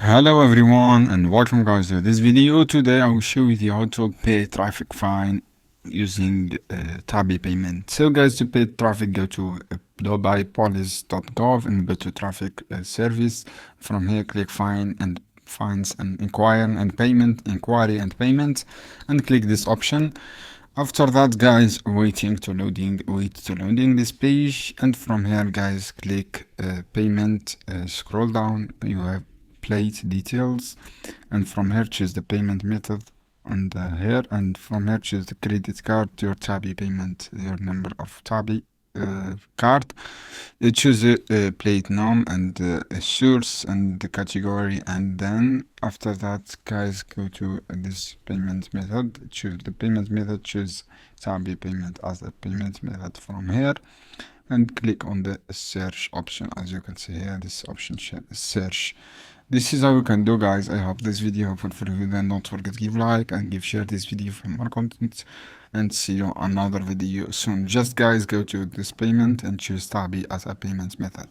Hello everyone and welcome guys to this video. Today I will show you how to pay traffic fine using tabby payment. So guys, to pay traffic, go to globalpolice.gov and go to traffic service. From here click fine and fines and inquiry and payment, and click this option. After that guys, wait to loading this page, and from here guys click payment, scroll down, you have plate details, and from here choose the payment method and here, and from here choose the credit card, your tabby payment, your number of tabby card. Choose a plate name and a source and the category, and then after that guys go to this payment method, choose the payment method, choose tabby payment as a payment method from here, and click on the search option. As you can see here, this option search. This is how you can do guys. I hope this video helpful for you. Then don't forget to give like and share this video for more content, and see you on another video soon. Just guys go to this payment and choose tabby as a payment method.